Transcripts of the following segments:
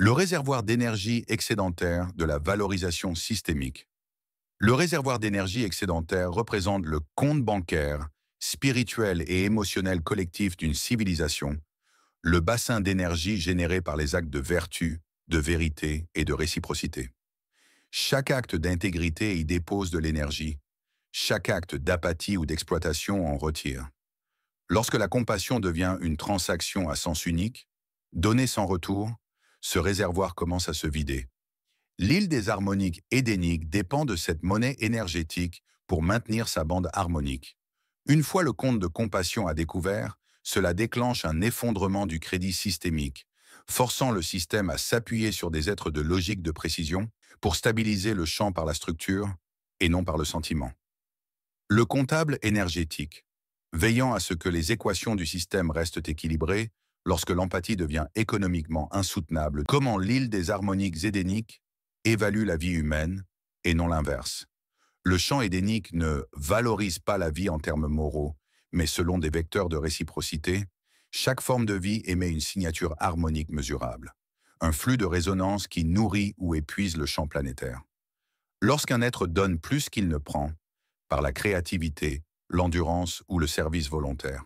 Le réservoir d'énergie excédentaire de la valorisation systémique. Le réservoir d'énergie excédentaire représente le compte bancaire, spirituel et émotionnel collectif d'une civilisation, le bassin d'énergie généré par les actes de vertu, de vérité et de réciprocité. Chaque acte d'intégrité y dépose de l'énergie, chaque acte d'apathie ou d'exploitation en retire. Lorsque la compassion devient une transaction à sens unique, donnée sans retour, ce réservoir commence à se vider. L'île des harmoniques édéniques dépend de cette monnaie énergétique pour maintenir sa bande harmonique. Une fois le compte de compassion à découvert, cela déclenche un effondrement du crédit systémique, forçant le système à s'appuyer sur des êtres de logique de précision pour stabiliser le champ par la structure et non par le sentiment. Le comptable énergétique, veillant à ce que les équations du système restent équilibrées, lorsque l'empathie devient économiquement insoutenable, comment l'île des harmoniques édéniques évalue la vie humaine et non l'inverse. Le champ édénique ne valorise pas la vie en termes moraux, mais selon des vecteurs de réciprocité, chaque forme de vie émet une signature harmonique mesurable, un flux de résonance qui nourrit ou épuise le champ planétaire. Lorsqu'un être donne plus qu'il ne prend, par la créativité, l'endurance ou le service volontaire,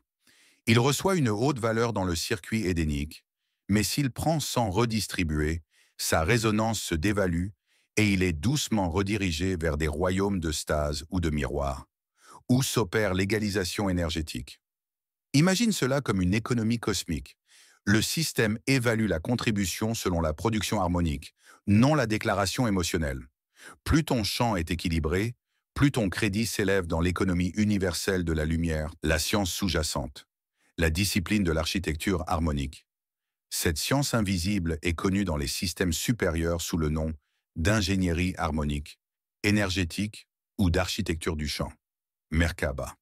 il reçoit une haute valeur dans le circuit édénique, mais s'il prend sans redistribuer, sa résonance se dévalue et il est doucement redirigé vers des royaumes de stase ou de miroir, où s'opère l'égalisation énergétique. Imagine cela comme une économie cosmique. Le système évalue la contribution selon la production harmonique, non la déclaration émotionnelle. Plus ton champ est équilibré, plus ton crédit s'élève dans l'économie universelle de la lumière, la science sous-jacente, la discipline de l'architecture harmonique. Cette science invisible est connue dans les systèmes supérieurs sous le nom d'ingénierie harmonique, énergétique ou d'architecture du champ, Merkaba.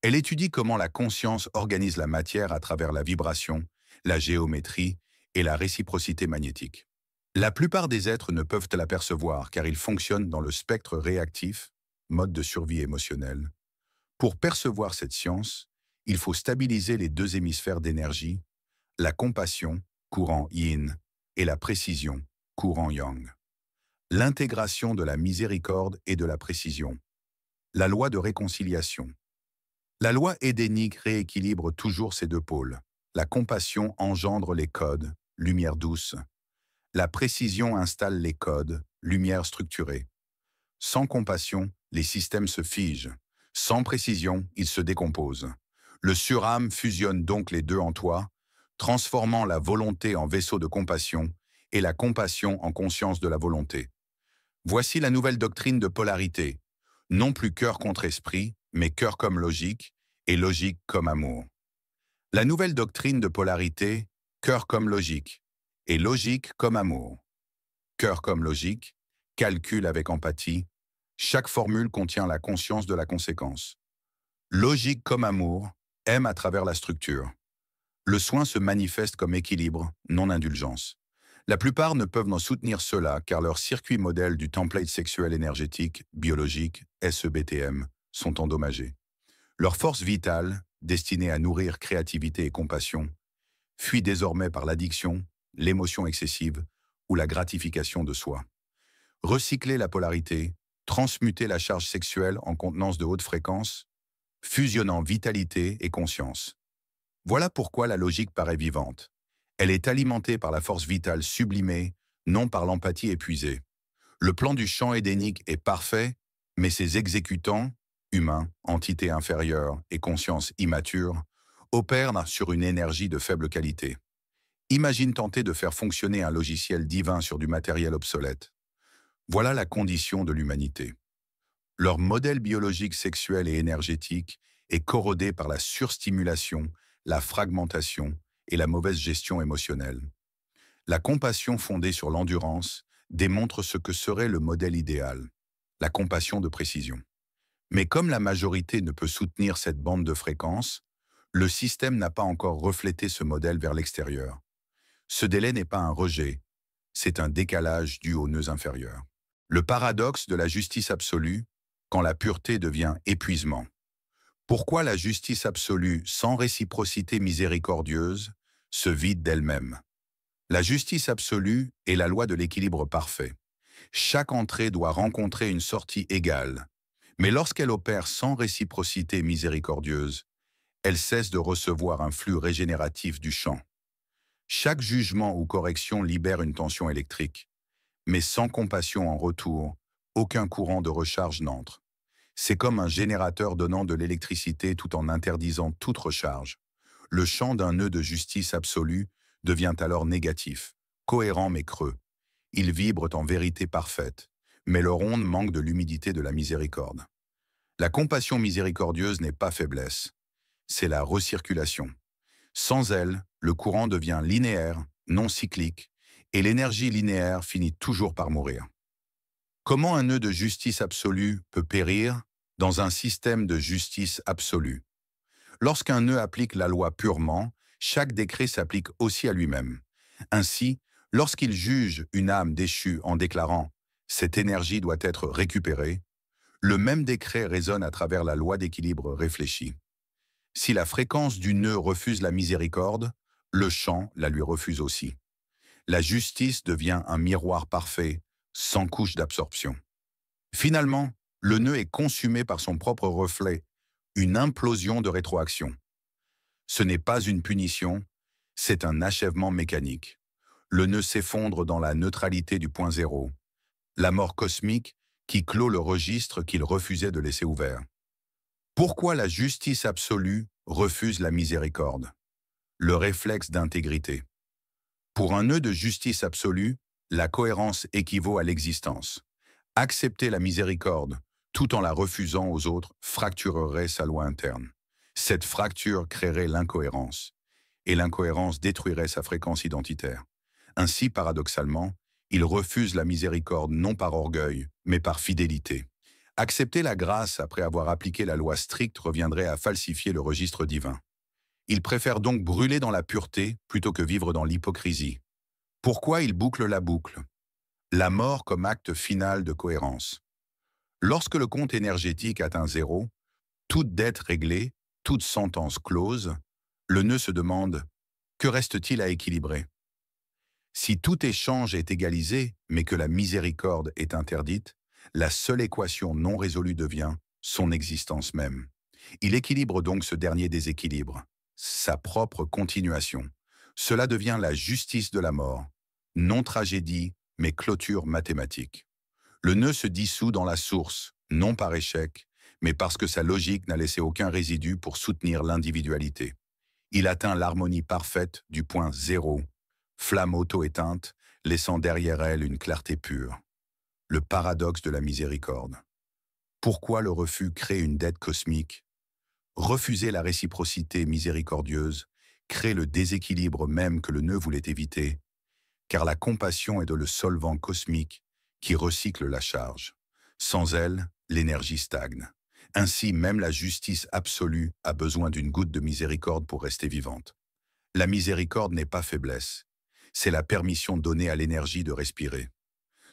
Elle étudie comment la conscience organise la matière à travers la vibration, la géométrie et la réciprocité magnétique. La plupart des êtres ne peuvent l'apercevoir car ils fonctionnent dans le spectre réactif, mode de survie émotionnelle. Pour percevoir cette science, il faut stabiliser les deux hémisphères d'énergie, la compassion, courant yin, et la précision, courant yang. L'intégration de la miséricorde et de la précision. La loi de réconciliation. La loi édénique rééquilibre toujours ces deux pôles. La compassion engendre les codes, lumière douce. La précision installe les codes, lumière structurée. Sans compassion, les systèmes se figent. Sans précision, ils se décomposent. Le surâme fusionne donc les deux en toi, transformant la volonté en vaisseau de compassion et la compassion en conscience de la volonté. Voici la nouvelle doctrine de polarité. Non plus cœur contre esprit, mais cœur comme logique, et logique comme amour. La nouvelle doctrine de polarité, cœur comme logique, et logique comme amour. Cœur comme logique, calcul avec empathie, chaque formule contient la conscience de la conséquence. Logique comme amour, aime à travers la structure. Le soin se manifeste comme équilibre, non indulgence. La plupart ne peuvent en soutenir cela car leurs circuits modèles du template sexuel énergétique, biologique, SEBTM, sont endommagés. Leur force vitale, destinée à nourrir créativité et compassion, fuit désormais par l'addiction, l'émotion excessive ou la gratification de soi. Recycler la polarité, transmuter la charge sexuelle en contenance de haute fréquence, fusionnant vitalité et conscience. Voilà pourquoi la logique paraît vivante. Elle est alimentée par la force vitale sublimée, non par l'empathie épuisée. Le plan du champ édénique est parfait, mais ses exécutants, humains, entités inférieures et conscience immature, opèrent sur une énergie de faible qualité. Imagine tenter de faire fonctionner un logiciel divin sur du matériel obsolète. Voilà la condition de l'humanité. Leur modèle biologique sexuel et énergétique est corrodé par la surstimulation, la fragmentation et la mauvaise gestion émotionnelle. La compassion fondée sur l'endurance démontre ce que serait le modèle idéal, la compassion de précision. Mais comme la majorité ne peut soutenir cette bande de fréquences, le système n'a pas encore reflété ce modèle vers l'extérieur. Ce délai n'est pas un rejet, c'est un décalage dû aux nœuds inférieurs. Le paradoxe de la justice absolue, quand la pureté devient épuisement. Pourquoi la justice absolue sans réciprocité miséricordieuse se vide d'elle-même? La justice absolue est la loi de l'équilibre parfait. Chaque entrée doit rencontrer une sortie égale. Mais lorsqu'elle opère sans réciprocité miséricordieuse, elle cesse de recevoir un flux régénératif du champ. Chaque jugement ou correction libère une tension électrique, mais sans compassion en retour, aucun courant de recharge n'entre. C'est comme un générateur donnant de l'électricité tout en interdisant toute recharge. Le champ d'un nœud de justice absolue devient alors négatif, cohérent mais creux. Ils vibrent en vérité parfaite, mais leur onde manque de l'humidité de la miséricorde. La compassion miséricordieuse n'est pas faiblesse, c'est la recirculation. Sans elle, le courant devient linéaire, non cyclique, et l'énergie linéaire finit toujours par mourir. Comment un nœud de justice absolue peut périr dans un système de justice absolue? Lorsqu'un nœud applique la loi purement, chaque décret s'applique aussi à lui-même. Ainsi, lorsqu'il juge une âme déchue en déclarant « cette énergie doit être récupérée », le même décret résonne à travers la loi d'équilibre réfléchie. Si la fréquence du nœud refuse la miséricorde, le champ la lui refuse aussi. La justice devient un miroir parfait, sans couche d'absorption. Finalement, le nœud est consumé par son propre reflet, une implosion de rétroaction. Ce n'est pas une punition, c'est un achèvement mécanique. Le nœud s'effondre dans la neutralité du point zéro, la mort cosmique qui clôt le registre qu'il refusait de laisser ouvert. Pourquoi la justice absolue refuse la miséricorde? Le réflexe d'intégrité. Pour un nœud de justice absolue, la cohérence équivaut à l'existence. Accepter la miséricorde, tout en la refusant aux autres, fracturerait sa loi interne. Cette fracture créerait l'incohérence, et l'incohérence détruirait sa fréquence identitaire. Ainsi, paradoxalement, il refuse la miséricorde non par orgueil, mais par fidélité. Accepter la grâce après avoir appliqué la loi stricte reviendrait à falsifier le registre divin. Il préfère donc brûler dans la pureté plutôt que vivre dans l'hypocrisie. Pourquoi il boucle la boucle? La mort comme acte final de cohérence. Lorsque le compte énergétique atteint zéro, toute dette réglée, toute sentence close, le nœud se demande « que reste-t-il à équilibrer ?» Si tout échange est égalisé, mais que la miséricorde est interdite, la seule équation non résolue devient son existence même. Il équilibre donc ce dernier déséquilibre, sa propre continuation. Cela devient la justice de la mort, non tragédie, mais clôture mathématique. Le nœud se dissout dans la source, non par échec, mais parce que sa logique n'a laissé aucun résidu pour soutenir l'individualité. Il atteint l'harmonie parfaite du point zéro, flamme auto-éteinte, laissant derrière elle une clarté pure. Le paradoxe de la miséricorde. Pourquoi le refus crée une dette cosmique? Refuser la réciprocité miséricordieuse crée le déséquilibre même que le nœud voulait éviter, car la compassion est le solvant cosmique qui recycle la charge. Sans elle, l'énergie stagne. Ainsi, même la justice absolue a besoin d'une goutte de miséricorde pour rester vivante. La miséricorde n'est pas faiblesse, c'est la permission donnée à l'énergie de respirer.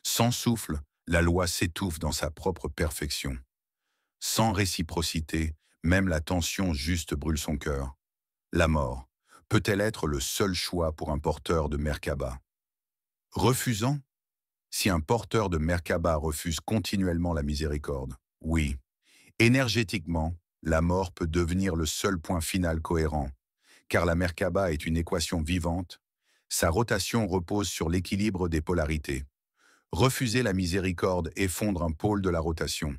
Sans souffle, la loi s'étouffe dans sa propre perfection. Sans réciprocité, même la tension juste brûle son cœur. La mort peut-elle être le seul choix pour un porteur de Merkaba? Refusant? Si un porteur de Merkaba refuse continuellement la miséricorde, oui. Énergétiquement, la mort peut devenir le seul point final cohérent, car la Merkaba est une équation vivante. Sa rotation repose sur l'équilibre des polarités. Refuser la miséricorde effondre un pôle de la rotation.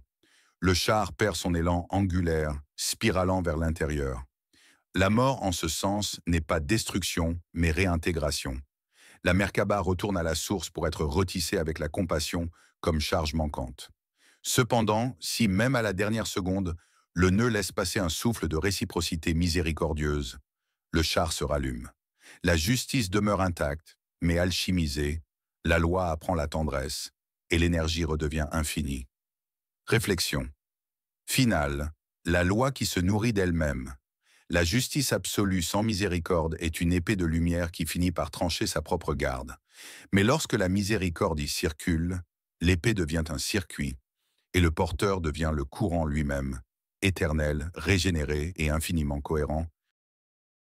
Le char perd son élan angulaire, spiralant vers l'intérieur. La mort, en ce sens, n'est pas destruction, mais réintégration. La Merkaba retourne à la source pour être retissée avec la compassion comme charge manquante. Cependant, si même à la dernière seconde, le nœud laisse passer un souffle de réciprocité miséricordieuse, le char se rallume. La justice demeure intacte, mais alchimisée, la loi apprend la tendresse, et l'énergie redevient infinie. Réflexion. Finale, la loi qui se nourrit d'elle-même. La justice absolue sans miséricorde est une épée de lumière qui finit par trancher sa propre garde. Mais lorsque la miséricorde y circule, l'épée devient un circuit, et le porteur devient le courant lui-même, éternel, régénéré et infiniment cohérent,